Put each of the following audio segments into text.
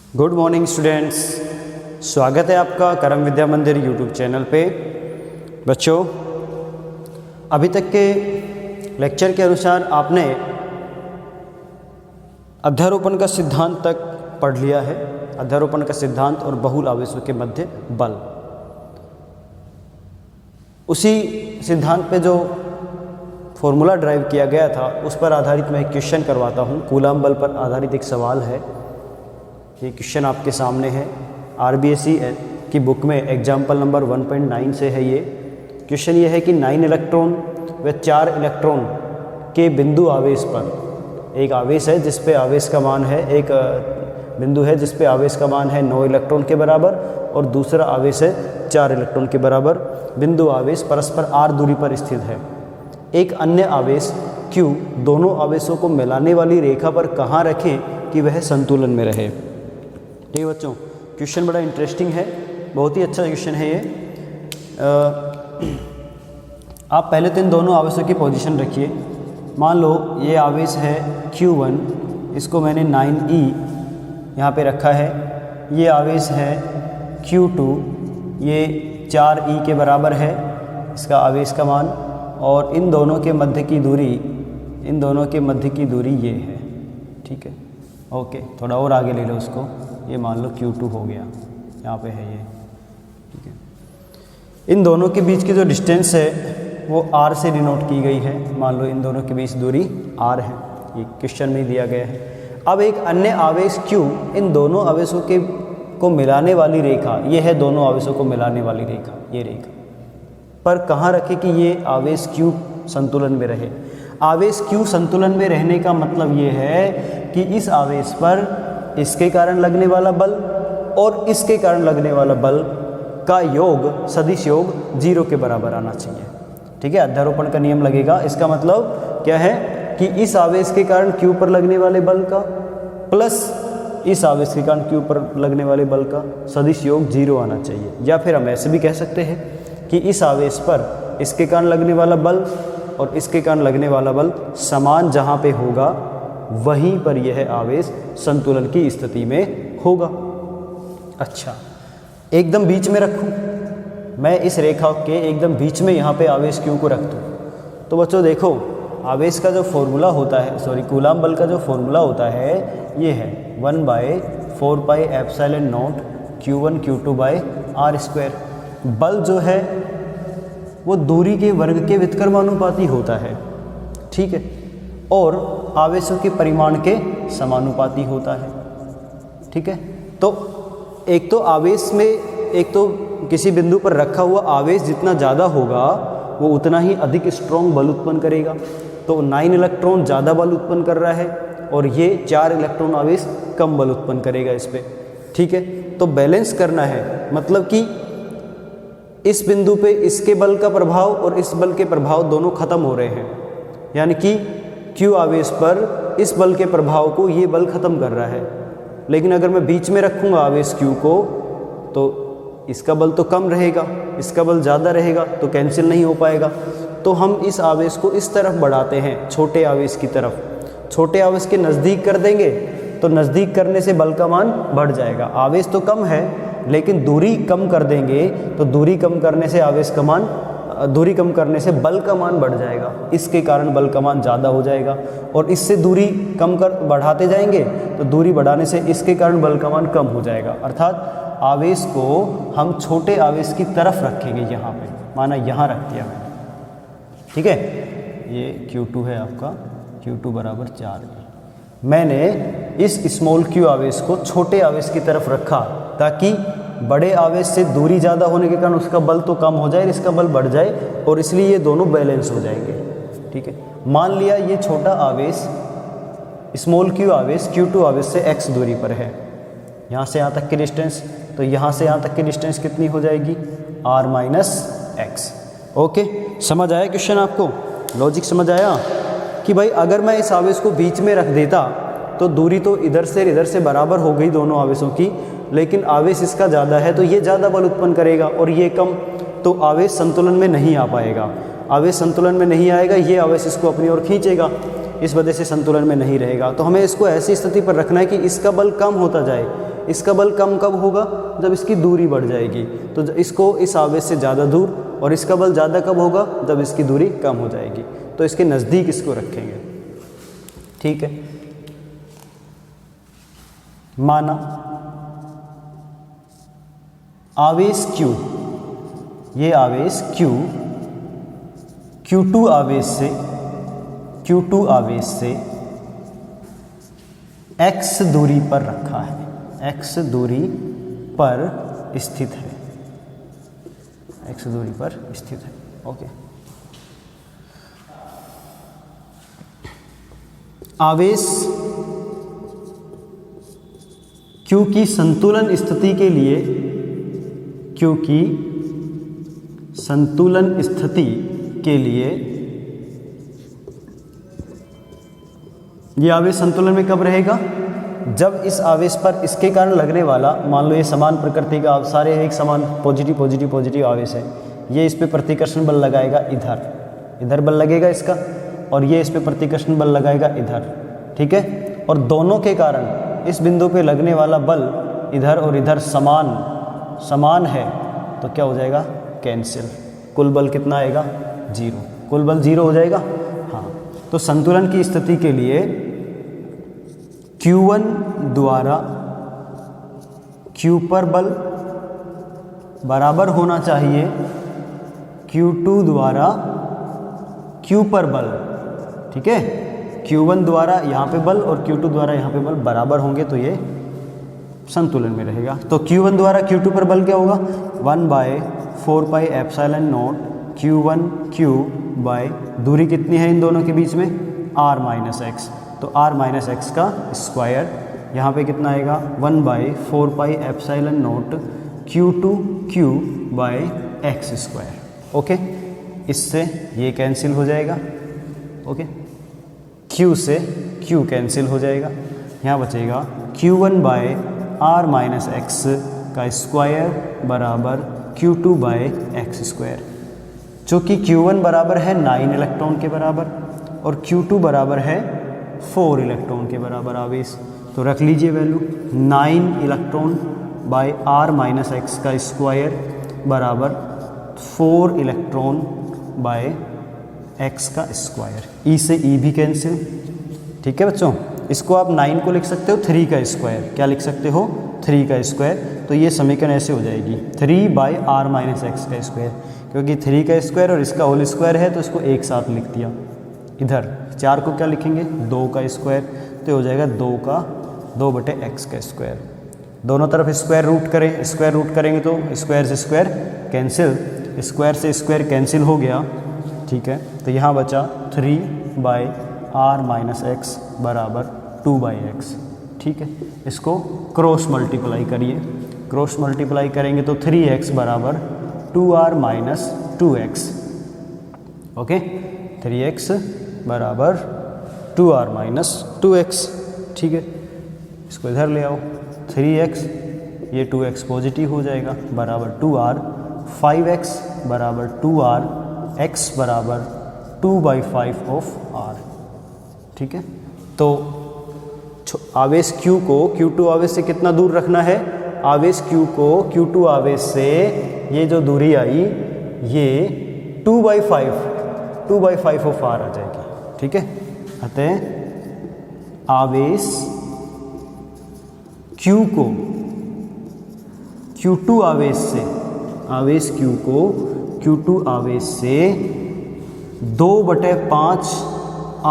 Good morning students, स्वागत है आपका करम विद्या मंदिर यूट्यूब चैनल पे। बच्चों, अभी तक के लेक्चर के अनुसार आपने अध्यारोपण का सिद्धांत तक पढ़ लिया है। अध्यारोपण का सिद्धांत और बहुल आवेशों के मध्य बल। उसी सिद्धांत पे जो फॉर्मूला ड्राइव किया गया था उस पर आधारित मैं एक क्वेश्चन करवाता हूँ। कूलाम बल पर आधारित एक सवाल है। ये क्वेश्चन आपके सामने है, आरबीएसई की बुक में एग्जाम्पल नंबर 1.9 से है। ये क्वेश्चन ये है कि 9 इलेक्ट्रॉन व 4 इलेक्ट्रॉन के बिंदु आवेश पर, एक आवेश है जिस पे आवेश का मान है, एक बिंदु है जिस पे आवेश का मान है 9 इलेक्ट्रॉन के बराबर और दूसरा आवेश है 4 इलेक्ट्रॉन के बराबर। बिंदु आवेश परस्पर r दूरी पर स्थित है। एक अन्य आवेश Q दोनों आवेशों को मिलाने वाली रेखा पर कहाँ रखें कि वह संतुलन में रहे। ठीक है बच्चों, क्वेश्चन बड़ा इंटरेस्टिंग है, बहुत ही अच्छा क्वेश्चन है ये। आप पहले तो इन दोनों आवेशों की पोजीशन रखिए। मान लो ये आवेश है Q1, इसको मैंने 9e यहाँ पे रखा है। ये आवेश है Q2, ये 4e के बराबर है इसका आवेश का मान, और इन दोनों के मध्य की दूरी ये है। ठीक है, ओके, थोड़ा और आगे ले लो उसको। ये मान लो Q2 हो गया, यहाँ पे है ये। ठीक है, इन दोनों के बीच की जो डिस्टेंस है वो r से डिनोट की गई है। मान लो इन दोनों के बीच दूरी r है, ये क्वेश्चन में दिया गया है। अब एक अन्य आवेश Q इन दोनों आवेशों को मिलाने वाली रेखा, ये है दोनों आवेशों को मिलाने वाली रेखा, ये रेखा पर कहाँ रखे कि ये आवेश Q संतुलन में रहे। आवेश Q संतुलन में रहने का मतलब ये है कि इस आवेश पर इसके कारण लगने वाला बल और इसके कारण लगने वाला बल का योग, सदिश योग 0 के बराबर आना चाहिए। ठीक है, अध्यारोपण का नियम लगेगा। इसका मतलब क्या है कि इस आवेश के कारण Q पर लगने वाले बल का प्लस इस आवेश के कारण Q पर लगने वाले बल का सदिश योग 0 आना चाहिए। या फिर हम ऐसे भी कह सकते हैं कि इस आवेश पर इसके कारण लगने वाला बल और इसके कारण लगने वाला बल समान जहाँ पे होगा वहीं पर यह आवेश संतुलन की स्थिति में होगा। अच्छा, एकदम बीच में रखूं मैं, इस रेखा के एकदम बीच में यहाँ पे आवेश Q को रख दूँ तो बच्चों देखो, आवेश का जो फॉर्मूला होता है, कूलाम बल का जो फॉर्मूला होता है ये है 1/4πε0 Q1 Q2/r²। बल जो है वो दूरी के वर्ग के व्युत्क्रमानुपाती होता है। ठीक है, और आवेशों के परिमाण के समानुपाती होता है। ठीक है, तो एक तो आवेश में, एक तो किसी बिंदु पर रखा हुआ आवेश जितना ज़्यादा होगा वो उतना ही अधिक स्ट्रॉन्ग बल उत्पन्न करेगा। तो 9 इलेक्ट्रॉन ज़्यादा बल उत्पन्न कर रहा है और ये 4 इलेक्ट्रॉन आवेश कम बल उत्पन्न करेगा इस पर। ठीक है, तो बैलेंस करना है, मतलब कि इस बिंदु पे इसके बल का प्रभाव और इस बल के प्रभाव दोनों खत्म हो रहे हैं, यानी कि Q आवेश पर इस बल के प्रभाव को ये बल खत्म कर रहा है। लेकिन अगर मैं बीच में रखूँगा आवेश Q को तो इसका बल तो कम रहेगा, इसका बल ज़्यादा रहेगा, तो कैंसिल नहीं हो पाएगा। तो हम इस आवेश को इस तरफ बढ़ाते हैं, छोटे आवेश की तरफ। छोटे आवेश के नज़दीक कर देंगे तो नज़दीक करने से बल का मान बढ़ जाएगा। आवेश तो कम है लेकिन दूरी कम कर देंगे तो दूरी कम करने से बल का मान बढ़ जाएगा। इसके कारण बल का मान ज़्यादा हो जाएगा और इससे दूरी कम कर बढ़ाते जाएंगे तो दूरी बढ़ाने से इसके कारण बल का मान कम हो जाएगा। अर्थात आवेश को हम छोटे आवेश की तरफ रखेंगे। यहाँ पे माना यहाँ रख दिया मैंने। ठीक है, ये Q2 है आपका, Q2 बराबर 4। मैंने इस स्मॉल q आवेश को छोटे आवेश की तरफ रखा ताकि बड़े आवेश से दूरी ज़्यादा होने के कारण उसका बल तो कम हो जाए, इसका बल बढ़ जाए और इसलिए ये दोनों बैलेंस हो जाएंगे। ठीक है, मान लिया ये छोटा आवेश स्मॉल q आवेश Q2 आवेश से x दूरी पर है, यहाँ से यहाँ तक की डिस्टेंस, तो यहाँ से यहाँ तक की डिस्टेंस कितनी हो जाएगी, r - x। ओके, समझ आया क्वेश्चन आपको? लॉजिक समझ आया कि भाई अगर मैं इस आवेश को बीच में रख देता तो दूरी तो इधर से बराबर हो गई दोनों आवेशों की, लेकिन आवेश इसका ज़्यादा है तो ये ज़्यादा बल उत्पन्न करेगा और ये कम, तो आवेश संतुलन में नहीं आ पाएगा। आवेश संतुलन में नहीं आएगा, ये आवेश इसको अपनी ओर खींचेगा, इस वजह से संतुलन में नहीं रहेगा। तो हमें इसको ऐसी स्थिति पर रखना है कि इसका बल कम होता जाए, इसका बल कम कब होगा, जब इसकी दूरी बढ़ जाएगी। तो इसको इस आवेश से ज़्यादा दूर, और इसका बल ज़्यादा कब होगा, जब इसकी दूरी कम हो जाएगी। तो इसके नज़दीक इसको रखेंगे, ठीक है। माना आवेश Q, ये आवेश Q2 आवेश से x दूरी पर रखा है, x दूरी पर स्थित है, x दूरी पर स्थित है। ओके। आवेश Q की संतुलन स्थिति के लिए, Q की संतुलन स्थिति के लिए ये आवेश संतुलन में कब रहेगा, जब इस आवेश पर इसके कारण लगने वाला, मान लो ये समान प्रकृति का, सारे एक समान पॉजिटिव पॉजिटिव पॉजिटिव आवेश है, ये इस पे प्रतिकर्षण बल लगाएगा, इधर बल लगेगा इसका, और ये इस पे प्रतिकर्षण बल लगाएगा इधर, ठीक है। और दोनों के कारण इस बिंदु पे लगने वाला बल इधर और इधर समान है, तो क्या हो जाएगा, कैंसिल। कुल बल कितना आएगा, 0। कुल बल 0 हो जाएगा। हाँ, तो संतुलन की स्थिति के लिए Q1 द्वारा Q पर बल बराबर होना चाहिए Q2 द्वारा Q पर बल, ठीक है। Q1 द्वारा यहाँ पे बल और Q2 द्वारा यहाँ पे बल बराबर होंगे, तो ये संतुलन में रहेगा। तो Q1 द्वारा Q2 पर बल क्या होगा, 1/4πε0 Q1Q बाय दूरी कितनी है इन दोनों के बीच में, r-x, तो r-x का स्क्वायर, यहाँ पे कितना आएगा, 1/4πε0 Q2Q bye x square. Okay, इससे ये कैंसिल हो जाएगा। ओके, Q से Q कैंसिल हो जाएगा, यहाँ बचेगा Q1 बाय r-x का स्क्वायर बराबर Q2 बाय x स्क्वायर, जो कि Q1 बराबर है 9 इलेक्ट्रॉन के बराबर और Q2 बराबर है 4 इलेक्ट्रॉन के बराबर आवेश। तो रख लीजिए वैल्यू, 9 इलेक्ट्रॉन बाय r-x का स्क्वायर बराबर 4 इलेक्ट्रॉन बाय x का स्क्वायर। E से E भी कैंसिल, ठीक है बच्चों। इसको आप 9 को लिख सकते हो 3 का स्क्वायर, क्या लिख सकते हो, 3 का स्क्वायर। तो ये समीकरण ऐसे हो जाएगी 3 बाय r-x का स्क्वायर, क्योंकि 3 का स्क्वायर और इसका होल स्क्वायर है, तो इसको एक साथ लिख दिया। इधर 4 को क्या लिखेंगे, 2 का स्क्वायर, तो हो जाएगा 2/x का स्क्वायर। दोनों तरफ स्क्वायर रूट करें, स्क्वायर रूट करेंगे तो स्क्वायर से स्क्वायर कैंसिल, स्क्वायर से स्क्वायर कैंसिल हो गया, ठीक है। तो यहाँ बचा 3 बाय r-x बराबर 2/x, ठीक है। इसको क्रॉस मल्टीप्लाई करिए, क्रॉस मल्टीप्लाई करेंगे तो 3x बराबर 2r-2x। ओके, 3x बराबर 2r-2x, ठीक है। इसको इधर ले आओ, 3x, ये 2x पॉजिटिव हो जाएगा, बराबर 2r, 5x बराबर 2r, x बराबर 2/5 ऑफ r, ठीक है। तो आवेश Q को Q2 आवेश से कितना दूर रखना है, आवेश Q को Q2 आवेश से ये जो दूरी आई ये 2/5 ऑफ r आ जाएगी, ठीक है। अतः आवेश Q को Q2 आवेश से, आवेश Q को Q2 आवेश से 2/5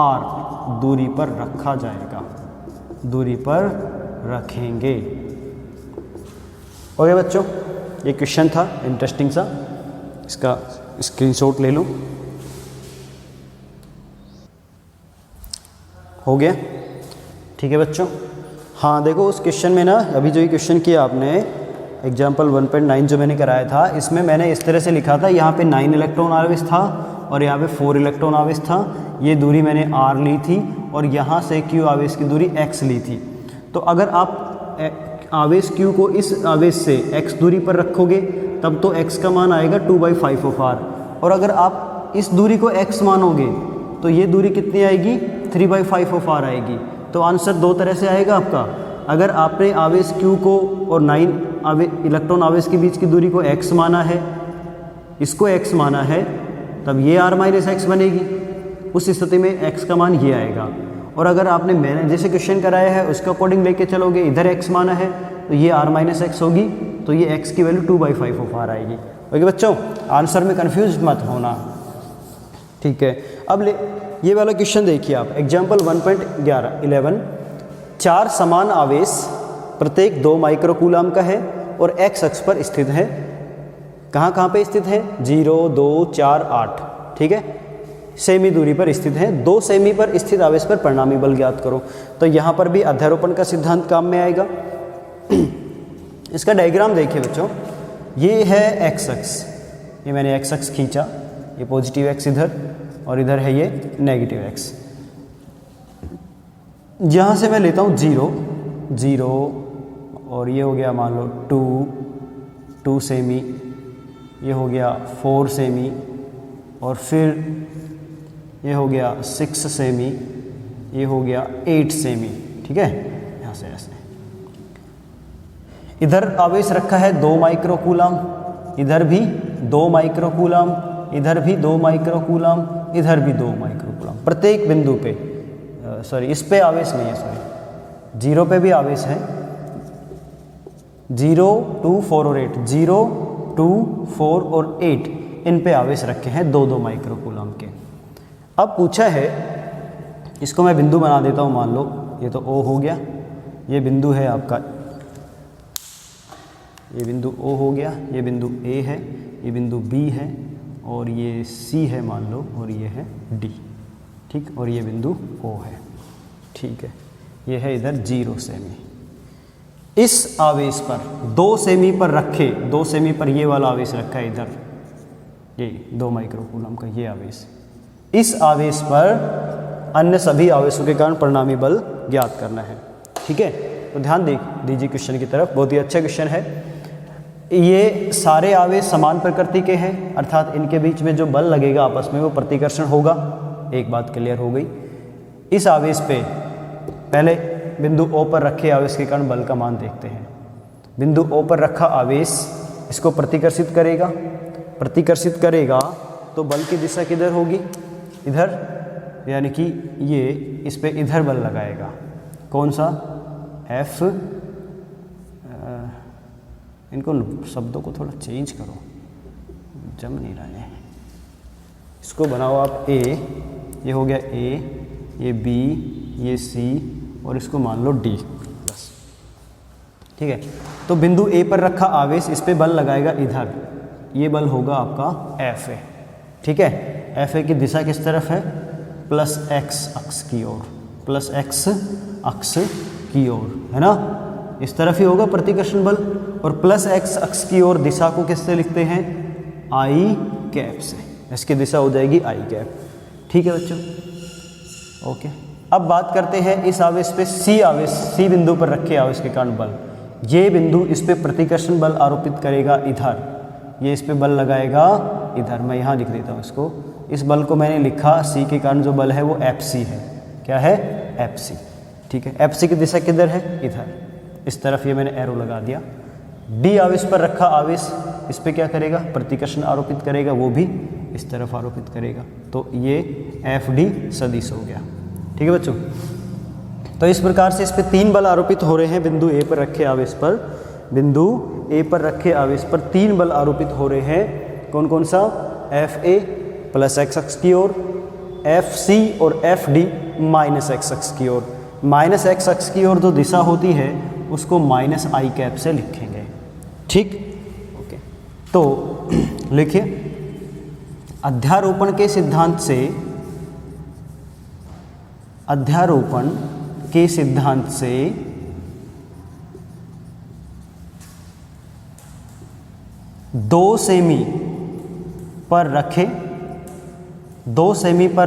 r दूरी पर रखा जाएगा, दूरी पर रखेंगे। ओके बच्चों, ये क्वेश्चन था इंटरेस्टिंग सा, इसका स्क्रीनशॉट ले लो। हो गया, ठीक है बच्चों। हाँ देखो, उस क्वेश्चन में ना, अभी जो ये क्वेश्चन किया आपने एग्जाम्पल 1.9 जो मैंने कराया था, इसमें मैंने इस तरह से लिखा था, यहाँ पे 9 इलेक्ट्रॉन आवेश था और यहाँ पे 4 इलेक्ट्रॉन आवेश था। ये दूरी मैंने r ली थी और यहाँ से Q आवेश की दूरी x ली थी। तो अगर आप आवेश Q को इस आवेश से x दूरी पर रखोगे तब तो x का मान आएगा 2/5 ऑफ r, और अगर आप इस दूरी को x मानोगे तो ये दूरी कितनी आएगी, 3/5 ऑफ r आएगी। तो आंसर दो तरह से आएगा आपका, अगर आपने आवेश Q को और 9 इलेक्ट्रॉन आवेश के बीच की दूरी को x माना है, इसको x माना है, तब ये r माइनस एक्स बनेगी। उस स्थिति में x का मान ये आएगा। और अगर आपने मैंने जैसे क्वेश्चन कराया है उसके अकॉर्डिंग लेके चलोगे, इधर x माना है तो ये r माइनस एक्स होगी, तो ये x की वैल्यू 2/5 ऑफ r आएगी। ओके बच्चों, आंसर में कंफ्यूज मत होना, ठीक है। अब ये वाला क्वेश्चन देखिए आप, एग्जाम्पल 1.11 4 समान आवेश प्रत्येक 2 माइक्रोकूलम का है और x अक्ष पर स्थित है। कहाँ पे स्थित है? 0, 2, 4, 8, ठीक है, सेमी दूरी पर स्थित है। 2 सेमी पर स्थित आवेश पर परिणामी बल ज्ञात करो। तो यहाँ पर भी अध्यारोपण का सिद्धांत काम में आएगा। इसका डायग्राम देखिए बच्चों, ये है x अक्ष, ये मैंने x अक्ष खींचा, ये पॉजिटिव x इधर और इधर है ये नेगेटिव x। यहाँ से मैं लेता हूँ 0 और ये हो गया मान लो 2 सेमी, ये हो गया 4 सेमी और फिर ये हो गया 6 सेमी, ये हो गया 8 सेमी, ठीक है। यहाँ से ऐसे इधर आवेश रखा है 2 माइक्रोकूलम, इधर भी 2 माइक्रोकूलम, इधर भी 2 माइक्रोकूलम, इधर भी 2 माइक्रोकूलम। प्रत्येक बिंदु पे इस पे आवेश नहीं है, 0 पे भी आवेश है। 0, 2, 4 और 8, 0, 2, 4 और 8 इन पे आवेश रखे हैं 2-2 माइक्रोकूलम के। अब पूछा है, इसको मैं बिंदु बना देता हूँ, मान लो ये तो O हो गया, ये बिंदु है आपका, ये बिंदु O हो गया, ये बिंदु A है, ये बिंदु B है और ये C है मान लो, और ये है D, ठीक, और ये बिंदु O है, ठीक है। ये है इधर 0 सेमी। इस आवेश पर 2 सेमी पर रखे, 2 सेमी पर ये वाला आवेश रखा है इधर, ये 2 माइक्रोकूलम का ये आवेश। इस आवेश पर अन्य सभी आवेशों के कारण परिणामी बल ज्ञात करना है, ठीक है। तो ध्यान दीजिए क्वेश्चन की तरफ, बहुत ही अच्छा क्वेश्चन है। ये सारे आवेश समान प्रकृति के हैं, अर्थात इनके बीच में जो बल लगेगा आपस में वो प्रतिकर्षण होगा। एक बात क्लियर हो गई। इस आवेश पे पहले बिंदु O पर रखे आवेश के कारण बल का मान देखते हैं। बिंदु O पर रखा आवेश इसको प्रतिकर्षित करेगा तो बल की दिशा किधर होगी? इधर, यानी कि ये इस पे इधर बल लगाएगा। कौन सा? F। इनको शब्दों को थोड़ा चेंज करो, जम नहीं रहा है। इसको बनाओ आप A, ये हो गया A, ये B, ये C और इसको मान लो D, बस, ठीक है। तो बिंदु A पर रखा आवेश इस पे बल लगाएगा इधर, ये बल होगा आपका Fa, ठीक है। Fa की दिशा किस तरफ है? प्लस x अक्ष की ओर, प्लस x अक्ष की ओर, है ना, इस तरफ ही होगा प्रतिकर्षण बल। और प्लस x अक्ष की ओर दिशा को किससे लिखते हैं? I कैप से, इसकी दिशा हो जाएगी I कैप, ठीक है बच्चों, ओके। अब बात करते हैं इस आवेश पे C बिंदु पर रखे आवेश के कारण बल। ये बिंदु इस पे प्रतिकर्षण बल आरोपित करेगा इधर, ये इस पे बल लगाएगा इधर। मैं यहाँ लिख देता हूँ इसको, इस बल को मैंने लिखा C के कारण जो बल है वो Fc है। क्या है? Fc, ठीक है। Fc की दिशा किधर है? इधर, इस तरफ ये मैंने एरो लगा दिया। D आवेश पर रखा आवेश इस पे क्या करेगा? प्रतिकर्षण आरोपित करेगा, वो भी इस तरफ आरोपित करेगा। तो ये Fd सदिश हो गया, ठीक है बच्चों। तो इस प्रकार से इस पे 3 बल आरोपित हो रहे हैं बिंदु A पर रखे आवेश पर। बिंदु A पर रखे आवेश पर 3 बल आरोपित हो रहे हैं। कौन कौन सा? Fa प्लस x अक्ष की ओर, Fc और Fd माइनस x अक्ष की ओर। माइनस x अक्ष की ओर जो दिशा होती है उसको माइनस I कैप से लिखेंगे, ठीक, ओके। तो लिखिए, अध्यारोपण के सिद्धांत से 2 सेमी पर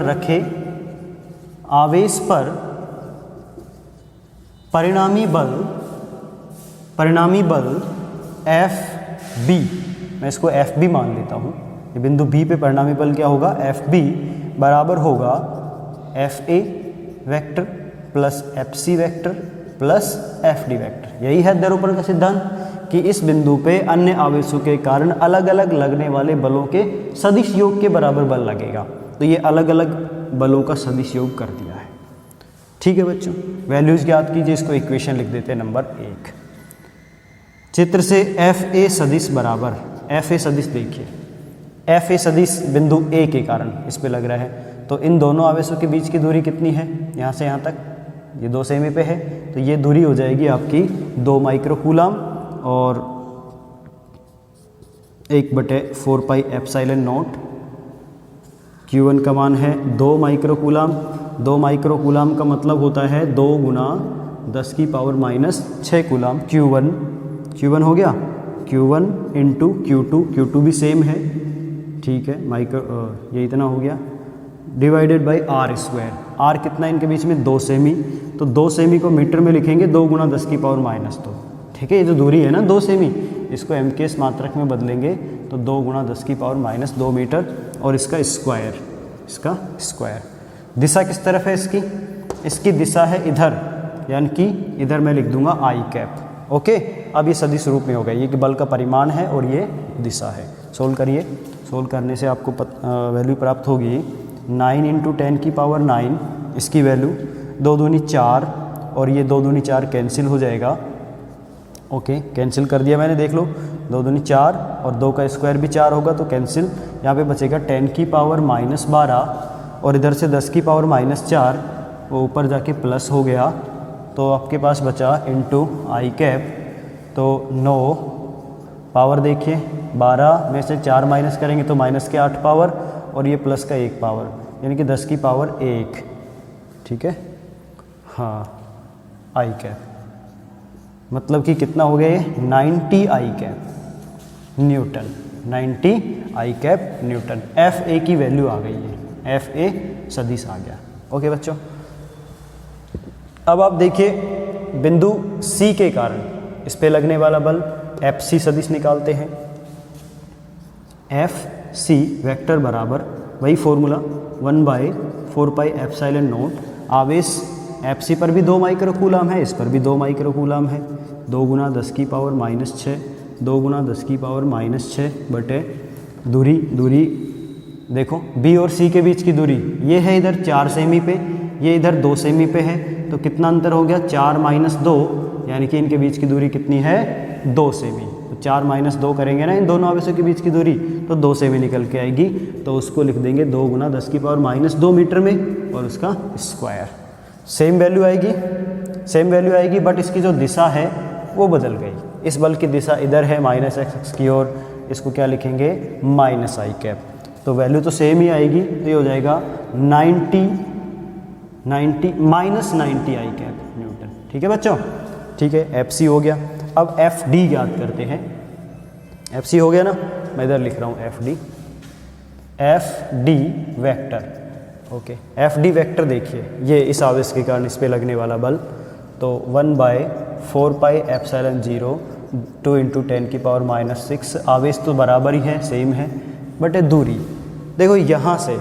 रखे आवेश पर परिणामी बल Fb, मैं इसको Fb मान लेता हूँ। ये बिंदु B पे परिणामी बल क्या होगा? Fb बराबर होगा Fa vector plus Fc vector plus F D vector. यही है ध्रुवण का सिद्धांत कि इस बिंदु पे अन्य आवेशों के कारण अलग अलग लगने वाले बलों के सदिश योग के बराबर बल लगेगा। तो ये अलग अलग बलों का सदिश योग कर दिया है। ठीक है बच्चों, वैल्यूज ज्ञात कीजिए, इसको इक्वेशन लिख देते हैं नंबर 1। चित्र से एफ ए सदिश बराबर, एफ ए सदिश देखिए, एफ ए सदिश बिंदु ए के कारण इस पे लग रहा है। तो इन दोनों आवेशों के बीच की दूरी कितनी है, यहाँ से यहाँ तक ये 2 सेमी पे है, तो ये दूरी हो जाएगी आपकी 2 माइक्रो कूलम और 1/4 पाई एप्सिलॉन नॉट। Q1 का मान है 2 माइक्रो कूलम। 2 माइक्रो कूलम का मतलब होता है 2 गुना 10 की पावर माइनस 6 कूलम। Q1 हो गया, Q1 इंटू Q2 भी सेम है, ठीक है, ये इतना हो गया, divided by r square. R कितना है इनके बीच में, 2 सेमी। तो 2 सेमी को मीटर में लिखेंगे 2 गुना 10 की पावर माइनस 2। ठीक है, ये जो दूरी है ना 2 सेमी, इसको एम के मात्रक में बदलेंगे तो 2 गुना 10 की पावर माइनस 2 मीटर और इसका स्क्वायर, इसका स्क्वायर। दिशा किस तरफ है इसकी दिशा है इधर, यानी कि इधर मैं लिख दूंगा आई कैप। ओके, अब ये सदिश रूप में हो गया, ये बल का परिमाण है और ये दिशा है। सोल्व करिए, सोल्व करने से आपको वैल्यू प्राप्त होगी 9 इंटू 10 की पावर 9, इसकी वैल्यू 2 दूनी 4 और ये 2 दूनी 4 कैंसिल हो जाएगा। ओके, कैंसिल कर दिया मैंने, देख लो, 2 दूनी 4 और 2 का स्क्वायर भी 4 होगा तो कैंसिल। यहाँ पे बचेगा 10 की पावर माइनस 12 और इधर से 10 की पावर माइनस 4, वो ऊपर जाके प्लस हो गया। तो आपके पास बचा इंटू आई कैप, तो 9 पावर देखिए 12 में से 4 माइनस करेंगे तो माइनस के 8 पावर और ये प्लस का 1 पावर, यानी कि 10 की पावर 1। ठीक है, हाँ, आई कैप मतलब कि कितना हो गया ये 90 I cap newton, 90 I cap newton. F A की वैल्यू आ गई है, एफ ए सदिश आ गया। ओके बच्चों, अब आप देखिए बिंदु सी के कारण इस पे लगने वाला बल एफ सी सदिश निकालते हैं। एफ सी वेक्टर बराबर वही फॉर्मूला 1/4 पाई एप्सिलॉन नॉट। आवेश एफ सी पर भी 2 माइक्रो कूलम है, इस पर भी 2 माइक्रो कूलम है। 2 गुना 10 की पावर माइनस 6, 2 गुना 10 की पावर माइनस 6 बटे दूरी देखो बी और सी के बीच की दूरी ये है इधर 4 सेमी पे, ये इधर 2 सेमी पे है, तो कितना अंतर हो गया 4 माइनस 2, यानी कि इनके बीच की दूरी कितनी है 2 सेमी। तो 4 माइनस 2 करेंगे ना इन दोनों आवेशों के बीच की दूरी, तो 2 सेमी निकल के आएगी। तो उसको लिख देंगे 2 गुना 10 की पावर माइनस 2 मीटर में और उसका स्क्वायर। सेम वैल्यू आएगी, बट इसकी जो दिशा है वो बदल गई। इस बल की दिशा इधर है माइनस एक्स की ओर, इसको क्या लिखेंगे माइनस आई कैप। तो वैल्यू तो सेम ही आएगी, तो ये हो जाएगा 90 माइनस 90 आई कैप न्यूटन। ठीक है बच्चों, ठीक है, एफ सी हो गया। अब एफ डी याद करते हैं। एफ सी हो गया ना, मैं इधर लिख रहा हूँ F D vector. Okay, F D vector देखिए, ये इस आवेश के कारण इस पे लगने वाला बल, तो 1/4 पाई एप्सिलॉन 0 2 इंटू 10 की पावर माइनस 6। आवेश तो बराबर ही है, सेम है, बट दूरी देखो यहाँ से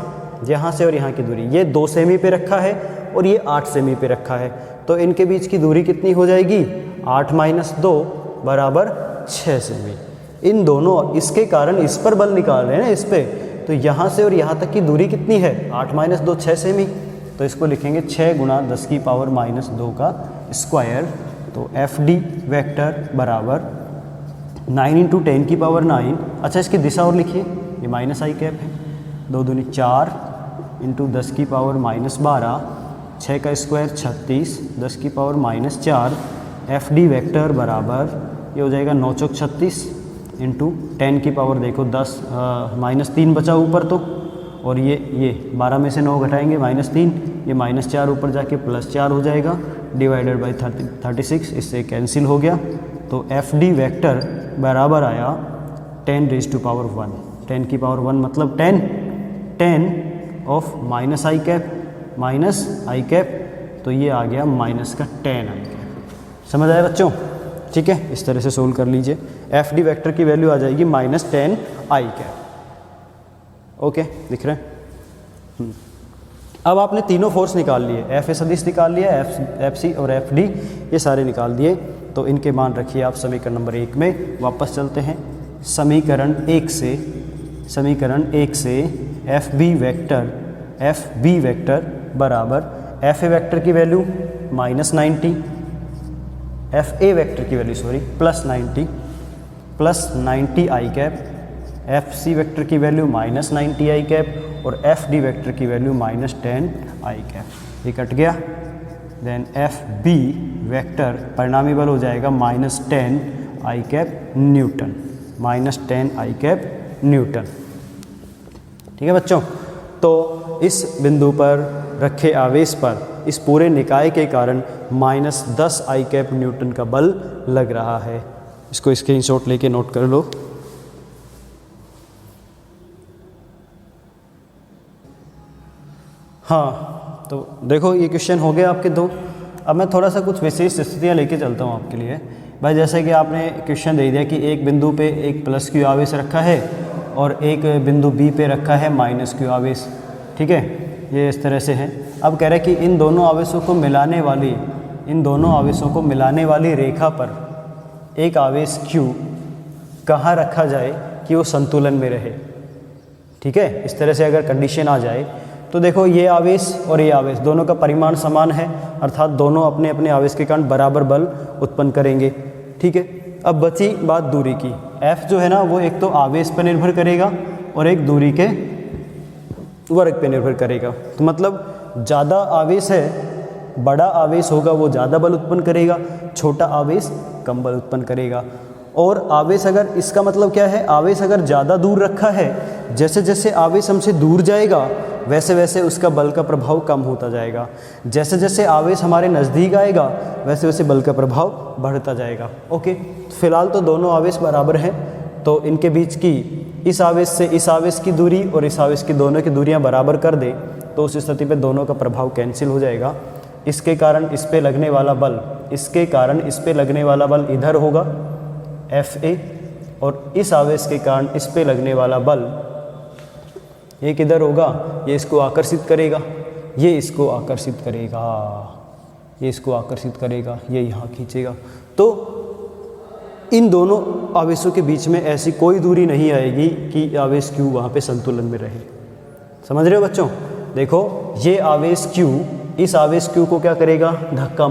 और यहाँ की दूरी, ये 2 सेमी पे रखा है और ये 8 सेमी पे रखा है, तो इनके बीच की दूरी कितनी हो जाएगी 8 माइनस 2 बराबर 6 सेमी। इन दोनों, इसके कारण इस पर बल निकाल रहे हैं ना इस पे, तो यहाँ से और यहाँ तक की दूरी कितनी है 8 माइनस 2 6 सेमी। तो इसको लिखेंगे 6 गुना 10 की पावर माइनस 2 का स्क्वायर। तो एफ डी वेक्टर बराबर 9 इंटू 10 की पावर 9। अच्छा, इसकी दिशा और लिखिए, ये माइनस आई कैप है, 2 दूनी 4 इंटू 10 की पावर माइनस 12, 6 का स्क्वायर 36, 10 की power minus 4। F D vector बराबर ये हो जाएगा 9 चौक 36 इंटू 10 की पावर देखो 10 माइनस 3 बचा ऊपर, तो और ये 12 में से 9 घटाएंगे -3, ये -4 ऊपर जाके +4 हो जाएगा, डिवाइडेड बाई 36, इससे कैंसिल हो गया। तो एफ डी वेक्टर बराबर आया 10 रेज़ टू पावर 1, 10 की पावर 1 मतलब 10 ऑफ माइनस आई कैप, तो ये आ गया माइनस का 10 आई कैप। समझ आया बच्चों? ठीक है, इस तरह से सोल्व कर लीजिए। एफ डी वेक्टर की वैल्यू आ जाएगी -10 आई कैप। ओके, दिख रहे हैं? अब आपने तीनों फोर्स निकाल लिए, एफ ए सदिश निकाल लिया, एफ सी और एफ डी ये सारे निकाल दिए। तो इनके मान रखिए आप समीकरण नंबर 1 में। वापस चलते हैं समीकरण 1 से एफ बी वेक्टर बराबर एफ ए वेक्टर की वैल्यू -90, एफ ए वेक्टर की value plus 90 I cap, F C vector की वैल्यू -90 आई कैप और एफ डी वेक्टर की वैल्यू -10 आई कैप। ये कट गया। देन एफ बी वेक्टर परिणामी बल हो जाएगा -10 आई कैप न्यूटन, -10 आई कैप न्यूटन। ठीक है बच्चों, तो इस बिंदु पर रखे आवेश पर इस पूरे निकाय के कारण -10 आई कैप न्यूटन का बल लग रहा है। इसको स्क्रीनशॉट लेके नोट कर लो। हाँ, तो देखो ये क्वेश्चन हो गया आपके 2। अब मैं थोड़ा सा कुछ विशेष स्थितियाँ लेके चलता हूँ आपके लिए। भाई जैसे कि आपने क्वेश्चन दे दिया कि एक बिंदु पे एक प्लस क्यू आवेश रखा है और एक बिंदु बी पे रखा है माइनस क्यू आवेश। ठीक है, ये इस तरह से है। अब कह रहे हैं कि इन दोनों आवेशों को मिलाने वाली रेखा पर एक आवेश Q कहाँ रखा जाए कि वो संतुलन में रहे। ठीक है, इस तरह से अगर कंडीशन आ जाए तो देखो ये आवेश और ये आवेश दोनों का परिमाण समान है, अर्थात दोनों अपने अपने आवेश के कारण बराबर बल उत्पन्न करेंगे। ठीक है, अब बची बात दूरी की। F जो है ना वो एक तो आवेश पर निर्भर करेगा और एक दूरी के वर्ग पे निर्भर करेगा। तो मतलब ज़्यादा आवेश है, बड़ा आवेश होगा वो ज़्यादा बल उत्पन्न करेगा, छोटा आवेश कम बल उत्पन्न करेगा। और आवेश अगर, इसका मतलब क्या है, आवेश अगर ज़्यादा दूर रखा है, जैसे जैसे आवेश हमसे दूर जाएगा वैसे वैसे उसका बल का प्रभाव कम होता जाएगा। जैसे जैसे आवेश हमारे नज़दीक आएगा वैसे वैसे बल का प्रभाव बढ़ता जाएगा। ओके, फिलहाल तो दोनों आवेश बराबर हैं, तो इनके बीच की इस आवेश से इस आवेश की दूरी और इस आवेश की दोनों की दूरियां बराबर कर दे तो उस स्थिति पे दोनों का प्रभाव कैंसिल हो जाएगा। इसके कारण इस पे लगने वाला बल इधर होगा एफ ए, और इस आवेश के कारण इस पे लगने वाला बल ये किधर होगा, ये इसको आकर्षित करेगा, ये इसको आकर्षित करेगा, ये यहाँ खींचेगा। तो इन दोनों आवेशों के बीच में ऐसी कोई दूरी नहीं आएगी कि आवेश Q वहाँ पे संतुलन में रहे। समझ रहे हो बच्चों? देखो ये आवेश Q इस आवेश Q को क्या करेगा, धक्का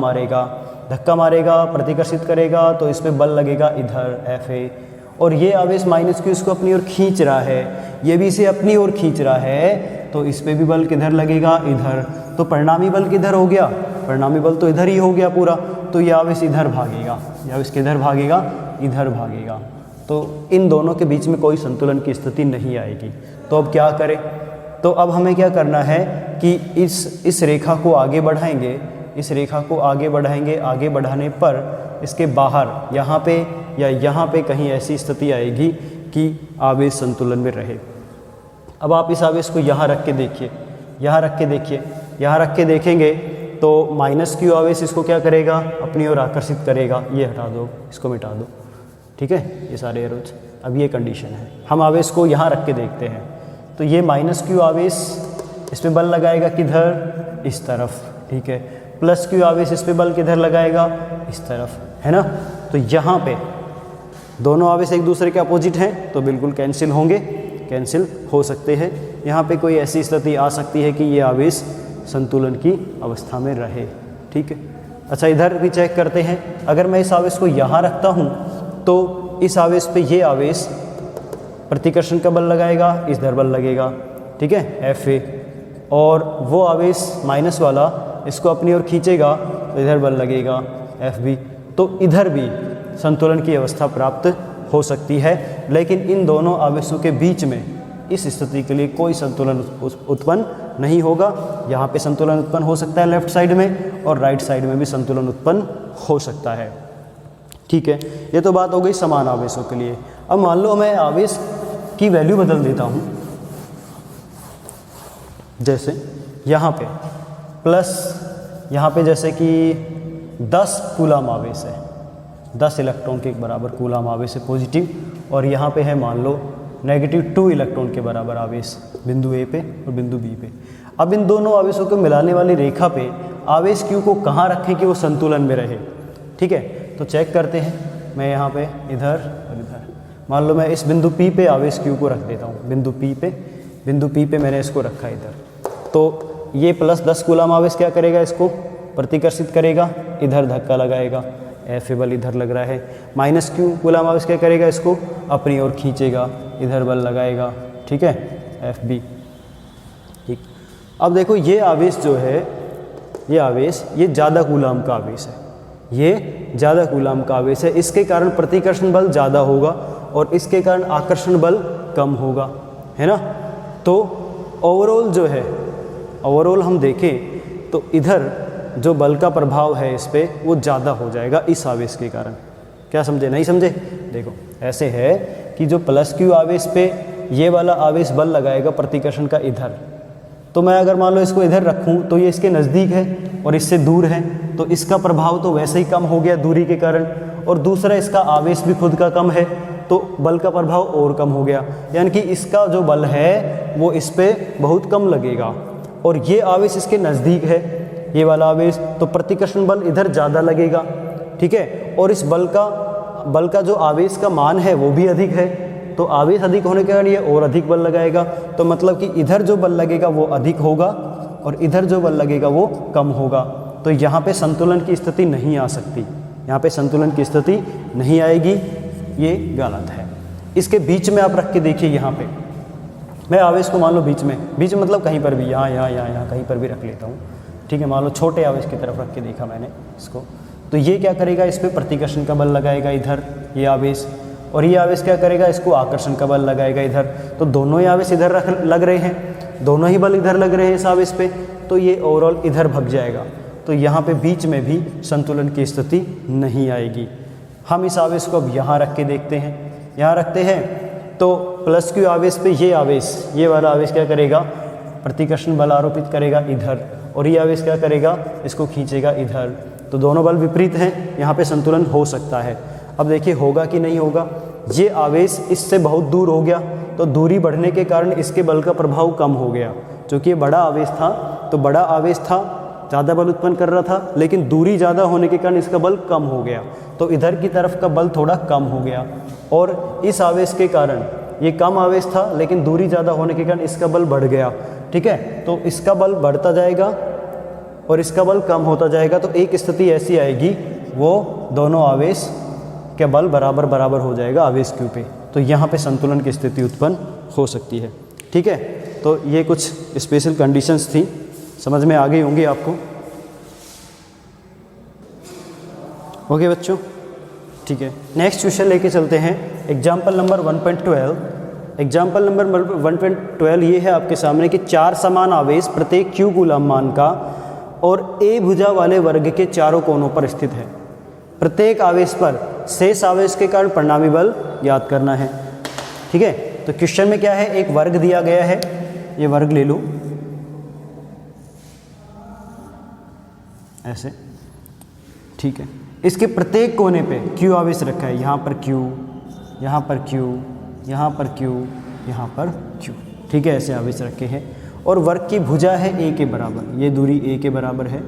मारेगा, प्रतिकर्षित करेगा, तो इस पे बल लगेगा इधर एफ ए। और ये आवेश माइनस Q इसको अपनी ओर खींच रहा है, ये भी इसे अपनी ओर खींच रहा है, तो इस पे भी बल किधर लगेगा, इधर। तो परिणामी बल किधर हो गया, परिणामी बल तो इधर ही हो गया पूरा। तो ये आवेश इधर भागेगा, ये आवेश किधर भागेगा, इधर भागेगा। तो इन दोनों के बीच में कोई संतुलन की स्थिति नहीं आएगी। तो अब क्या करें? तो अब हमें क्या करना है कि इस रेखा को आगे बढ़ाएंगे, आगे बढ़ाने पर इसके बाहर यहाँ पे या यहाँ पे कहीं ऐसी स्थिति आएगी कि आवेश संतुलन में रहे। अब आप इस आवेश को यहाँ रख के देखिए, यहाँ रख के देखेंगे तो माइनस Q आवेश इसको क्या करेगा, अपनी ओर आकर्षित करेगा। ये हटा दो, इसको मिटा दो। ठीक है, ये सारे एरोज। अब ये कंडीशन है, हम आवेश को यहाँ रख के देखते हैं। तो ये माइनस Q आवेश इस पे बल लगाएगा किधर, इस तरफ। ठीक है, प्लस Q आवेश इस पे बल किधर लगाएगा, इस तरफ, है ना। तो यहाँ पे दोनों आवेश एक दूसरे के अपोजिट हैं तो बिल्कुल कैंसिल हो सकते हैं। यहाँ पे कोई ऐसी स्थिति आ सकती है कि ये आवेश संतुलन की अवस्था में रहे। ठीक है, अच्छा इधर भी चेक करते हैं। अगर मैं इस आवेश को यहाँ रखता हूँ तो इस आवेश पे ये आवेश प्रतिकर्षण का बल लगाएगा, इधर बल लगेगा। ठीक है, एफ ए, और वो आवेश माइनस वाला इसको अपनी ओर खींचेगा तो इधर बल लगेगा, एफ बी। तो इधर भी संतुलन की अवस्था प्राप्त हो सकती है, लेकिन इन दोनों आवेशों के बीच में इस स्थिति के लिए कोई संतुलन उत्पन्न नहीं होगा। यहाँ पे संतुलन उत्पन्न हो सकता है लेफ्ट साइड में, और राइट साइड में भी संतुलन उत्पन्न हो सकता है। ठीक है, ये तो बात हो गई समान आवेशों के लिए। अब मान लो मैं आवेश की वैल्यू बदल देता हूँ, जैसे यहाँ पे प्लस, यहाँ पे जैसे कि 10 कूलाम आवेश है, 10 इलेक्ट्रॉन के बराबर कूलाम आवेश है पॉजिटिव, और यहाँ पे है मान लो -2 इलेक्ट्रॉन के बराबर आवेश बिंदु ए पे और बिंदु बी पे। अब इन दोनों आवेशों को मिलाने वाली रेखा पे आवेश Q को कहाँ रखें कि वो संतुलन में रहे। ठीक है, तो चेक करते हैं। मैं यहाँ पे इधर और इधर, मान लो मैं इस बिंदु P पे आवेश Q को रख देता हूँ। बिंदु P पे मैंने इसको रखा इधर, तो ये +10 कूलम आवेश क्या करेगा, इसको प्रतिकर्षित करेगा, इधर धक्का लगाएगा, F बल इधर लग रहा है। -Q कूलम आवेश क्या करेगा, इसको अपनी ओर खींचेगा, इधर बल लगाएगा। ठीक है, FB। ठीक, अब देखो ये आवेश जो है, ये आवेश ये ज़्यादा कूलम का आवेश है, ये ज़्यादा कूलम का आवेश है। इसके कारण प्रतिकर्षण बल ज़्यादा होगा और इसके कारण आकर्षण बल कम होगा, है ना। तो ओवरऑल जो है, ओवरऑल हम देखें तो इधर जो बल का प्रभाव है इस पर वो ज़्यादा हो जाएगा इस आवेश के कारण। क्या समझे, नहीं समझे? देखो ऐसे है कि जो +Q आवेश पे ये वाला आवेश बल लगाएगा प्रतिकर्षण का इधर, तो मैं अगर मान लो इसको इधर रखूं तो ये इसके नज़दीक है और इससे दूर है, तो इसका प्रभाव तो वैसे ही कम हो गया दूरी के कारण, और दूसरा इसका आवेश भी खुद का कम है तो बल का प्रभाव और कम हो गया। यानी कि इसका जो बल है वो इस पर बहुत कम लगेगा और ये आवेश इसके नज़दीक है, ये वाला आवेश, तो प्रतिकर्षण बल इधर ज़्यादा लगेगा। ठीक है, और इस बल का जो आवेश का मान है वो भी अधिक है, तो आवेश अधिक होने के कारण ये और अधिक बल लगाएगा। तो मतलब कि इधर जो बल लगेगा वो अधिक होगा और इधर जो बल लगेगा वो कम होगा। तो यहाँ पे संतुलन की स्थिति नहीं आ सकती, यहाँ पे संतुलन की स्थिति नहीं आएगी, ये गलत है। इसके बीच में आप रख के देखिए, यहाँ पे मैं आवेश को मान लो बीच में मतलब कहीं पर भी, यहाँ कहीं पर भी रख लेता हूँ। ठीक है, मान लो छोटे आवेश की तरफ रख के देखा मैंने इसको, तो ये क्या करेगा, इस पर प्रतिकर्षण का बल लगाएगा इधर ये आवेश, और ये आवेश क्या करेगा, इसको आकर्षण का बल लगाएगा इधर। तो दोनों ही आवेश इधर लग रहे हैं, दोनों ही बल इधर लग रहे हैं इस आवेश पे, तो ये ओवरऑल इधर भग जाएगा। तो यहाँ पे बीच में भी संतुलन की स्थिति नहीं आएगी। हम इस आवेश को अब यहाँ रख के देखते हैं, यहाँ रखते हैं तो +Q आवेश पे ये आवेश, ये वाला आवेश क्या करेगा, प्रतिकर्षण बल आरोपित करेगा इधर, और ये आवेश क्या करेगा, इसको खींचेगा इधर। तो दोनों बल विपरीत हैं, यहाँ पे संतुलन हो सकता है। अब देखिए होगा कि नहीं होगा। ये आवेश इससे बहुत दूर हो गया, तो दूरी बढ़ने के कारण इसके बल का प्रभाव कम हो गया। क्योंकि ये बड़ा आवेश था, तो बड़ा आवेश था, ज़्यादा बल उत्पन्न कर रहा था, लेकिन दूरी ज़्यादा होने के कारण इसका बल कम हो गया, तो इधर की तरफ का बल थोड़ा कम हो गया। और इस आवेश के कारण, ये कम आवेश था लेकिन दूरी ज़्यादा होने के कारण इसका बल बढ़ गया। ठीक है, तो इसका बल बढ़ता जाएगा और इसका बल कम होता जाएगा। तो एक स्थिति ऐसी आएगी, वो दोनों आवेश के बल बराबर बराबर हो जाएगा आवेश Q पे, तो यहाँ पे संतुलन की स्थिति उत्पन्न हो सकती है। ठीक है, तो ये कुछ स्पेशल कंडीशंस थी, समझ में आ गई होंगी आपको। ओके बच्चों, ठीक है, नेक्स्ट क्वेश्चन लेके चलते हैं। Example number 1.12। एग्जाम्पल नंबर 1.12 ये है आपके सामने कि 4 समान आवेश प्रत्येक Q कूलम मान का और A भुजा वाले वर्ग के चारों कोनों पर स्थित है। प्रत्येक आवेश पर शेष आवेश के कारण परिणामी बल ज्ञात करना है। ठीक है, तो क्वेश्चन में क्या है, एक वर्ग दिया गया है, ये वर्ग ले लो ऐसे। ठीक है, इसके प्रत्येक कोने पे Q आवेश रखा है, यहाँ पर Q, यहाँ पर Q, यहाँ पर Q, यहाँ पर Q। ठीक है, ऐसे आवेश रखे हैं और वर्ग की भुजा है A के बराबर, ये दूरी A के बराबर है,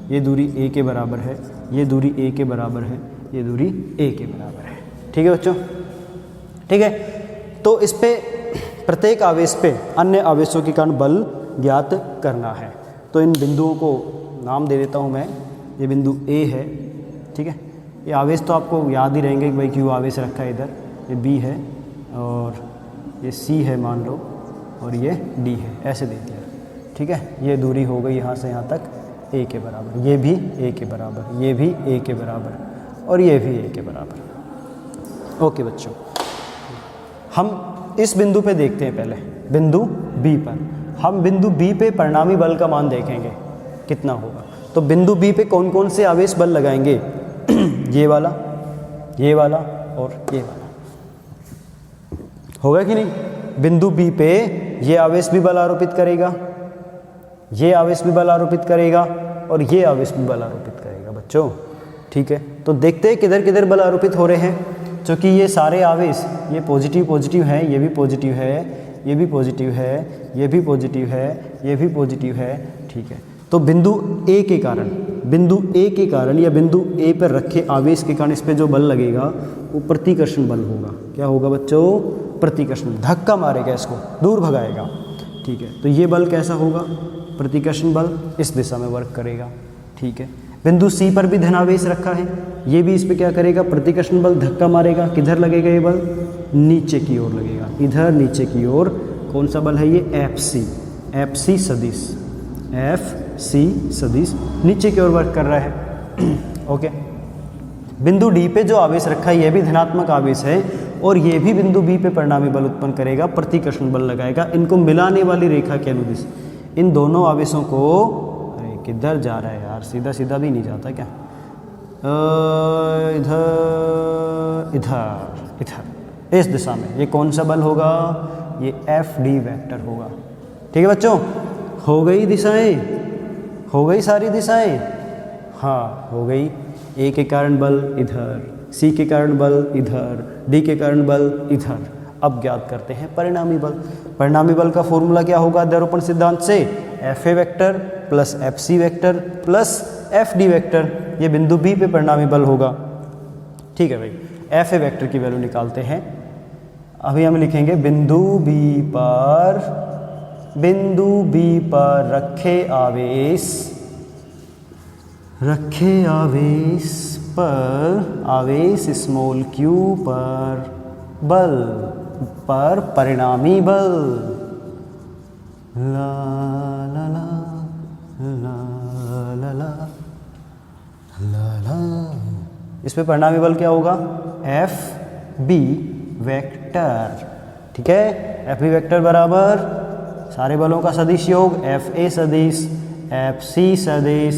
ये दूरी A के बराबर है, ये दूरी A के बराबर है, ये दूरी A के बराबर है। ठीक है बच्चों, ठीक है, तो इस पे प्रत्येक आवेश पे अन्य आवेशों के कारण बल ज्ञात करना है। तो इन बिंदुओं को नाम दे देता हूँ मैं, ये बिंदु A है। ठीक है, ये आवेश तो आपको याद ही रहेंगे कि भाई Q आवेश रखा है इधर, ये B है और ये C है मान लो, और ये D है, ऐसे दे दिया। ठीक है, ये दूरी हो गई यहाँ से यहाँ तक A के बराबर, ये भी A के बराबर, ये भी A के बराबर और ये भी A के बराबर। ओके बच्चों, हम इस बिंदु पे देखते हैं, पहले बिंदु B पर। हम बिंदु B पे परिणामी बल का मान देखेंगे कितना होगा। तो बिंदु B पे कौन कौन से आवेश बल लगाएंगे ये वाला, ये वाला और ये वाला, होगा कि नहीं। बिंदु B पे ये आवेश भी बल आरोपित करेगा, ये आवेश भी बल आरोपित करेगा और ये आवेश भी बल आरोपित करेगा बच्चों। ठीक है, तो देखते हैं किधर किधर बल आरोपित हो रहे हैं। क्योंकि ये सारे आवेश ये पॉजिटिव पॉजिटिव हैं, ये भी पॉजिटिव है, ये भी पॉजिटिव है, ये भी पॉजिटिव है, ये भी पॉजिटिव है, ठीक है। तो बिंदु ए के कारण, बिंदु ए के कारण या बिंदु ए पर रखे आवेश के कारण इस पर जो बल लगेगा वो प्रतिकर्षण बल होगा। क्या होगा बच्चों? प्रतिकर्षण, धक्का मारेगा, इसको दूर भगाएगा, ठीक है। तो ये बल कैसा होगा? प्रतिकर्षण बल इस दिशा में वर्क करेगा, ठीक है। बिंदु सी पर भी धनावेश रखा है, ये भी इस पर क्या करेगा? प्रतिकर्षण बल धक्का मारेगा। किधर लगेगा ये बल? नीचे की ओर लगेगा, इधर नीचे की ओर। कौन सा बल है ये? एफ सी, एफ सी सदिश, एफ सी सदिश नीचे की ओर वर्क कर रहा है, ओके। बिंदु डी पे जो आवेश रखा है ये भी धनात्मक आवेश है और ये भी बिंदु बी पे परिणामी बल उत्पन्न करेगा, प्रतिकर्षण बल लगाएगा। इनको मिलाने वाली रेखा के अनुदिश इन दोनों आवेशों को, अरे किधर जा रहा है यार, सीधा सीधा भी नहीं जाता क्या? इधर इधर इधर, इस दिशा में ये कौन सा बल होगा? ये एफ डी वेक्टर होगा, ठीक है बच्चों। हो गई दिशाएं, हो गई सारी दिशाएं, हाँ हो गई। ए के कारण बल इधर, सी के कारण बल इधर, डी के कारण बल इधर। अब ज्ञात करते हैं परिणामी बल। परिणामी बल का फॉर्मूला क्या होगा अध्यारोपण सिद्धांत से? F A vector plus F C vector plus F D vector, ये बिंदु बी पे परिणामी बल होगा, ठीक है भाई। एफ ए वेक्टर की वैल्यू निकालते हैं। अभी हम लिखेंगे बिंदु बी पर रखे आवेश पर, आवेश स्मॉल q पर बल, पर परिणामी बल, ला ला ला ला ला ला ला ला। इस पे परिणामी बल क्या होगा? एफ बी वेक्टर, ठीक है। एफ बी वेक्टर बराबर सारे बलों का सदिश योग, एफ ए सदिश, एफ सी सदिश,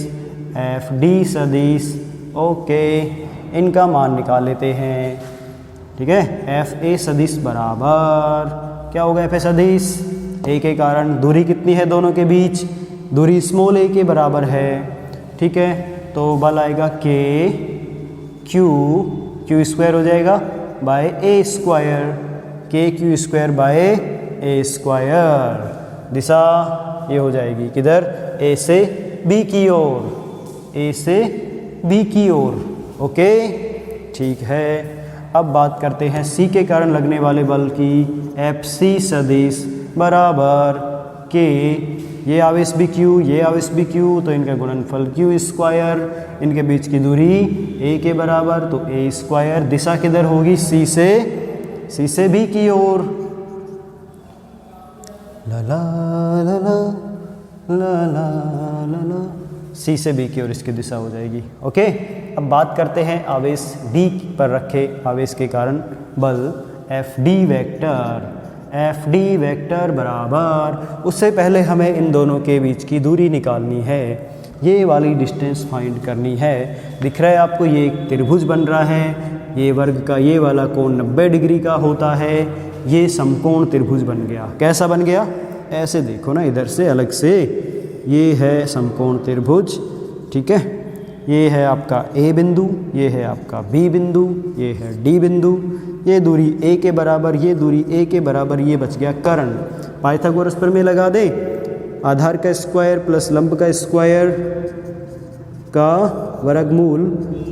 एफ डी सदिश, ओके। इनका मान निकाल लेते हैं, ठीक है। एफ ए सदिश बराबर क्या होगा? एफ ए सदिश ए के कारण दूरी कितनी है दोनों के बीच? दूरी स्मॉल ए के बराबर है, ठीक है। तो बल आएगा के क्यू स्क्वायर हो जाएगा by A square, K Q square by A square. दिशा ये हो जाएगी किधर? ए से बी की ओर, ए से बी की ओर, ओके ठीक है। अब बात करते हैं सी के कारण लगने वाले बल की। एफ सी सदिश बराबर के, ये आवेश भी क्यू, ये आवेश भी क्यू, तो इनका गुणनफल क्यू स्क्वायर, इनके बीच की दूरी ए के बराबर, तो ए स्क्वायर। दिशा किधर होगी? सी से बी की ओर, ला ला ला ला ला ला ला ला, सी से बी की ओर इसकी दिशा हो जाएगी, ओके। अब बात करते हैं आवेश डी पर रखे आवेश के कारण बल F D vector. F D vector बराबर, उससे पहले हमें इन दोनों के बीच की दूरी निकालनी है, ये वाली डिस्टेंस फाइंड करनी है। दिख रहा है आपको ये एक त्रिभुज बन रहा है, ये वर्ग का ये वाला कोण 90 डिग्री का होता है, ये समकोण त्रिभुज बन गया। कैसा बन गया? ऐसे देखो ना, इधर से अलग से, ये है समकोण त्रिभुज, ठीक है। ये है आपका ए बिंदु, ये है आपका बी बिंदु, ये है डी बिंदु, ये दूरी ए के बराबर, ये दूरी ए के बराबर, ये बच गया कर्ण। पाइथागोरस प्रमेय लगा दे, आधार का स्क्वायर प्लस लंब का स्क्वायर का वर्गमूल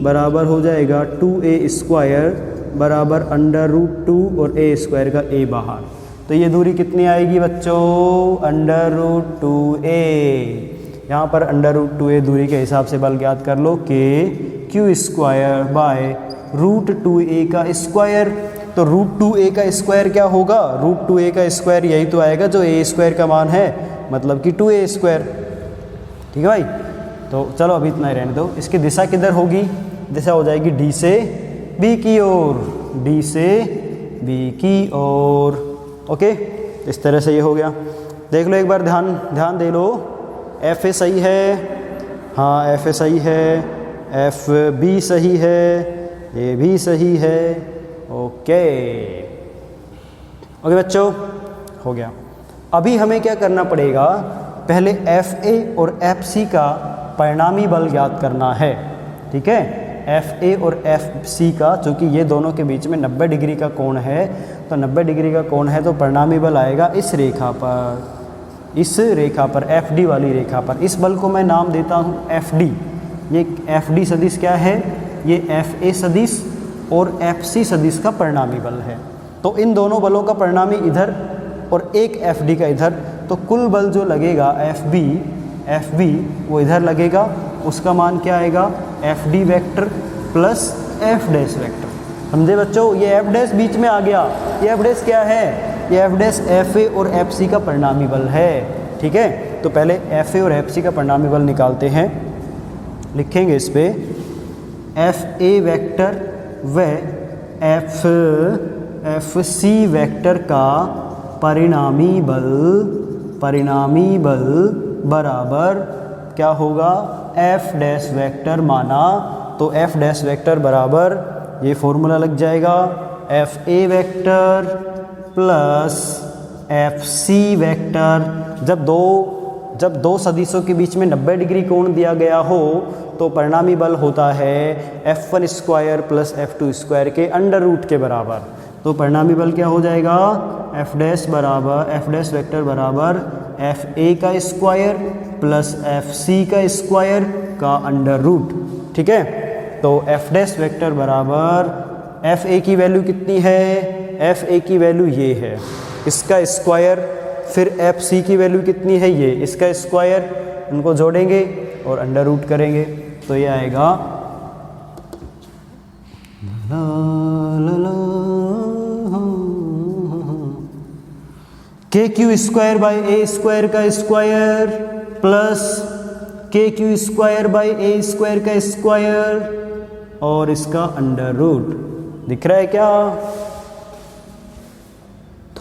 बराबर हो जाएगा 2a स्क्वायर बराबर √2 और a स्क्वायर का a बाहर। तो ये दूरी कितनी आएगी बच्चों? √2a। यहाँ पर √2a दूरी के हिसाब से बल ज्ञात कर लो, के क्यू स्क्वायर बाय √2a का स्क्वायर। तो √2a का स्क्वायर क्या होगा? √2a का स्क्वायर यही तो आएगा जो a स्क्वायर का मान है, मतलब कि 2a स्क्वायर, ठीक है भाई। तो चलो अभी इतना ही रहने दो। इसकी दिशा किधर होगी? दिशा हो जाएगी डी से बी की ओर, डी से बी की ओर, ओके। इस तरह से ये हो गया। देख लो एक बार, ध्यान दे लो। एफ ए सही है, हाँ एफ ए सही है, एफ बी सही है, ए भी सही है, ओके ओके बच्चों, हो गया। अभी हमें क्या करना पड़ेगा? पहले एफ ए और एफ सी का परिणामी बल ज्ञात करना है, ठीक है। एफ ए और एफ सी का, चूँकि ये दोनों के बीच में 90 डिग्री का कोण है, तो 90 डिग्री का कोण है तो परिणामी बल आएगा इस रेखा पर, इस रेखा पर, एफ डी वाली रेखा पर। इस बल को मैं नाम देता हूँ एफ डी। ये एफ डी सदिश क्या है? ये एफ ए सदिश और एफ सी सदिश का परिणामी बल है। तो इन दोनों बलों का परिणामी इधर और एक एफ डी का इधर, तो कुल बल जो लगेगा एफ बी वो इधर लगेगा। उसका मान क्या आएगा? F D vector plus F dash vector. समझे बच्चों? ये एफ डैश बीच में आ गया। ये एफ डैश क्या है? ये एफ डैश एफ ए और एफ सी का परिणामी बल है। ठीक है, तो पहले एफ ए और एफ सी का परिणामी बल निकालते हैं। लिखेंगे इस पे एफ ए वैक्टर व एफ सी वैक्टर का परिणामी बल बराबर क्या होगा? एफ डैश वैक्टर माना, तो एफ डैश वैक्टर बराबर ये फॉर्मूला लग जाएगा, F A vector plus F C vector. जब दो सदिशों के बीच में 90 डिग्री कोण दिया गया हो तो परिणामी बल होता है F1 square plus F2 square के अंडर रूट के बराबर। तो परिणामी बल क्या हो जाएगा? एफ डैश वेक्टर बराबर एफ ए का स्क्वायर प्लस एफ सी का स्क्वायर का अंडर रूट। ठीक है, तो एफ डैश वेक्टर बराबर एफ ए की वैल्यू कितनी है? एफ ए की वैल्यू ये है, इसका स्क्वायर, फिर एफ सी की वैल्यू कितनी है? ये, इसका स्क्वायर, उनको जोड़ेंगे और अंडर रूट करेंगे, तो ये आएगा के Q square by A square का स्क्वायर प्लस के Q square by A square का स्क्वायर और इसका अंडर रूट। दिख रहा है क्या?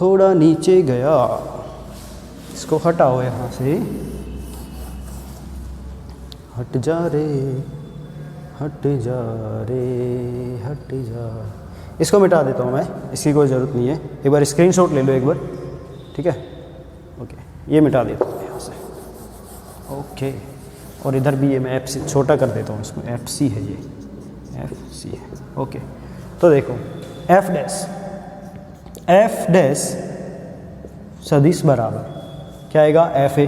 थोड़ा नीचे गया, इसको हटाओ यहाँ से, हट जा रे, हट जा रे, हट जा। इसको मिटा देता हूँ मैं, इसकी कोई ज़रूरत नहीं है। एक बार स्क्रीनशॉट ले लो एक बार, ठीक है? ओके, ये मिटा देता हूँ यहाँ से। ओके, और इधर भी ये मैं एफ सी छोटा कर देता हूँ, इसमें एफ सी है, ये एफ सी है। ओके, तो देखो एफ डैश सदिश बराबर क्या आएगा? एफ ए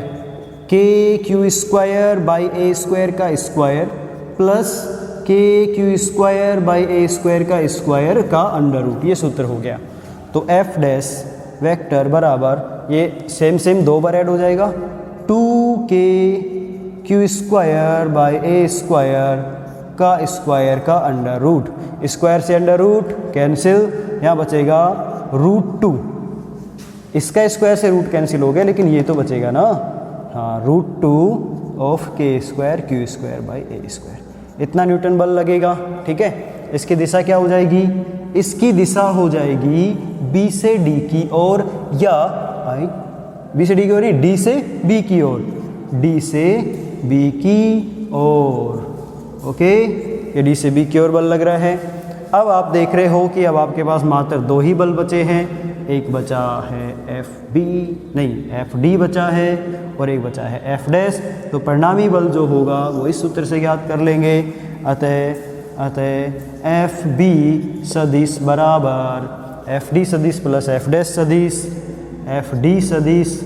के Q square by A square का स्क्वायर प्लस के Q square by A square का स्क्वायर का अंडर रूट। ये सूत्र हो गया। तो एफ डैश वेक्टर बराबर, ये सेम दो बार ऐड हो जाएगा, 2k Q square by A square का स्क्वायर का अंडर रूट। स्क्वायर से अंडर रूट कैंसिल, यहाँ बचेगा √2। इसका स्क्वायर से रूट कैंसिल हो गया, लेकिन ये तो बचेगा ना, हाँ, √2 ऑफ के square Q square by A square. इतना न्यूटन बल लगेगा। ठीक है, इसकी दिशा क्या हो जाएगी? इसकी दिशा हो जाएगी बी से डी की ओर, या बी से डी की ओर नहीं, डी से बी की ओर, डी से बी की ओर। ओके, ये डी से बी की ओर बल लग रहा है। अब आप देख रहे हो कि अब आपके पास मात्र दो ही बल बचे हैं, एक बचा है एफ डी बचा है और एक बचा है एफ डैश। तो परिणामी बल जो होगा वो इस सूत्र से ज्ञात कर लेंगे। अतः एफ बी सदिश बराबर एफ डी सदिश प्लस एफ डैश सदिश, एफ डी सदिश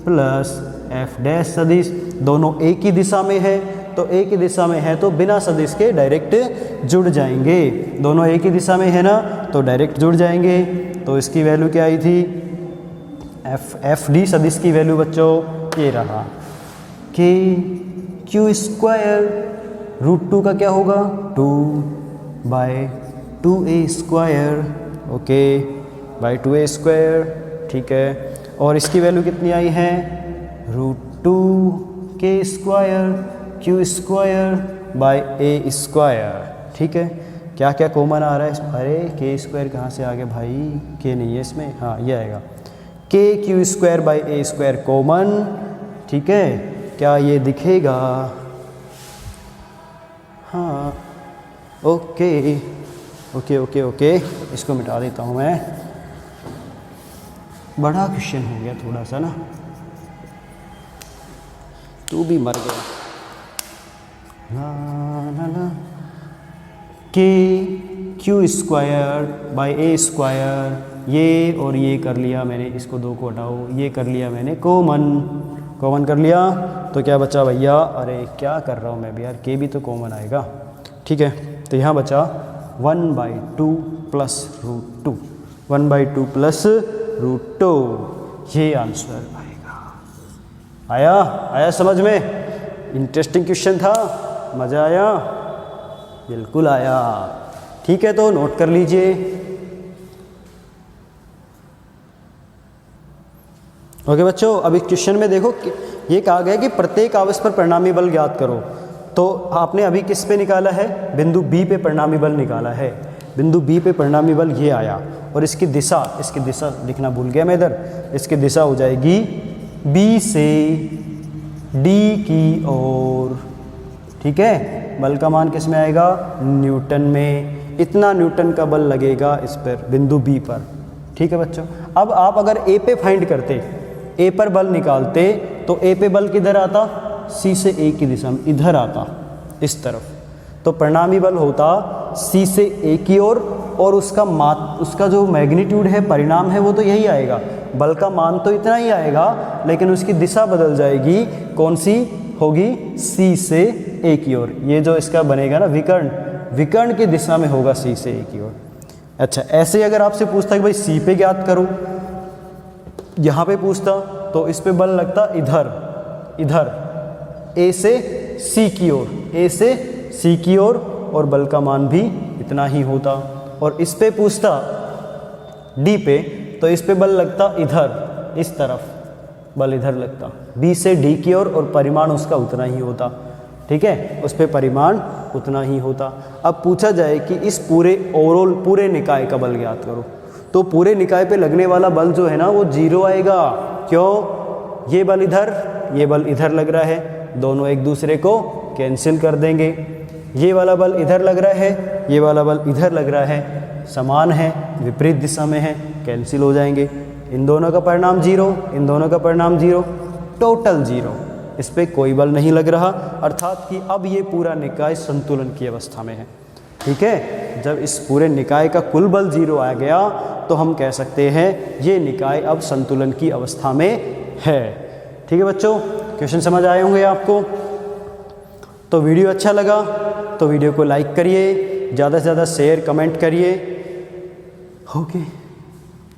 प्लस एफ डैश सदिश, दोनों एक ही दिशा में है, तो एक ही दिशा में है तो बिना सदिश के डायरेक्ट जुड़ जाएंगे। दोनों एक ही दिशा में है ना, तो डायरेक्ट जुड़ जाएंगे। तो इसकी वैल्यू क्या आई थी? एफ डी सदिश की वैल्यू बच्चों ये रहा, के क्यू स्क्वायर √2 का क्या होगा? 2/2a square, okay, by 2a square. ठीक है, और इसकी वैल्यू कितनी आई है? √2k square Q square by A square. ठीक है, क्या क्या कॉमन आ रहा है? अरे के स्क्वायर कहाँ से आ गया भाई? के नहीं है इसमें, हाँ ये आएगा, के Q square by A square common. ठीक है, क्या ये दिखेगा? हाँ, ओके ओके ओके ओके, इसको मिटा देता हूँ मैं, बड़ा क्वेश्चन हो गया थोड़ा सा ना, तू भी मर गया। ला ला ला के Q square by A square, ये और ये कर लिया मैंने, इसको 2 को हटाओ, ये कर लिया मैंने कॉमन कर लिया, तो क्या बचा भैया, अरे क्या कर रहा हूँ मैं भी यार, के भी तो कॉमन आएगा, ठीक है। तो यहाँ बचा 1/2 प्लस √2, 1/2 प्लस √2, ये आंसर आएगा। आया समझ में? इंटरेस्टिंग क्वेश्चन था, मज़ा आया? बिल्कुल आया। ठीक है, तो नोट कर लीजिए। ओके बच्चों, अब इस क्वेश्चन में देखो ये कहा गया कि प्रत्येक आवेश पर परिणामी बल ज्ञात करो। तो आपने अभी किस पे निकाला है? बिंदु बी पे परिणामी बल निकाला है। बिंदु बी पे परिणामी बल ये आया, और इसकी दिशा लिखना भूल गया मैं इधर। इसकी दिशा हो जाएगी बी से डी की ओर, ठीक है। बल का मान किस में आएगा? न्यूटन में। इतना न्यूटन का बल लगेगा इस पर, बिंदु बी पर, ठीक है बच्चों। अब आप अगर ए पे फाइंड करते, ए पर बल निकालते, तो ए पे बल किधर आता? सी से ए की दिशा में, इधर आता, इस तरफ। तो परिणामी बल होता सी से ए की ओर, और उसका जो मैग्नीट्यूड है, परिणाम है, वो तो यही आएगा। बल का मान तो इतना ही आएगा, लेकिन उसकी दिशा बदल जाएगी। कौन सी होगी? सी से ए की ओर। ये जो इसका बनेगा ना विकर्ण की दिशा में होगा, सी से ए की ओर। अच्छा, ऐसे अगर आपसे पूछता कि भाई सी पे ज्ञात करो, यहाँ पे पूछता, तो इस पे बल लगता इधर ए से सी की ओर, ए से सी की ओर, और बल का मान भी इतना ही होता। और इस पे पूछता डी पे, तो इस पे बल लगता इधर, इस तरफ बल इधर लगता, बी से डी की ओर, और परिमाण उसका उतना ही होता, ठीक है। उस पे परिमाण उतना ही होता। अब पूछा जाए कि इस पूरे निकाय का बल ज्ञात करो, तो पूरे निकाय पे लगने वाला बल जो है ना, वो 0 आएगा। क्यों? ये बल इधर लग रहा है, दोनों एक दूसरे को कैंसिल कर देंगे। ये वाला बल इधर लग रहा है, ये वाला बल इधर लग रहा है, समान है, विपरीत दिशा में है, कैंसिल हो जाएंगे। इन दोनों का परिणाम 0, इन दोनों का परिणाम 0, टोटल 0। इस पे कोई बल नहीं लग रहा, अर्थात कि अब ये पूरा निकाय संतुलन की अवस्था में है, ठीक है। जब इस पूरे निकाय का कुल बल 0 आ गया, तो हम कह सकते हैं ये निकाय अब संतुलन की अवस्था में है, ठीक है बच्चों। क्वेश्चन समझ आए होंगे आपको। तो वीडियो अच्छा लगा तो वीडियो को लाइक करिए, ज़्यादा से ज़्यादा शेयर कमेंट करिए। ओके,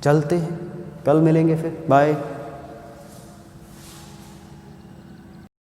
चलते हैं, कल मिलेंगे फिर, बाय।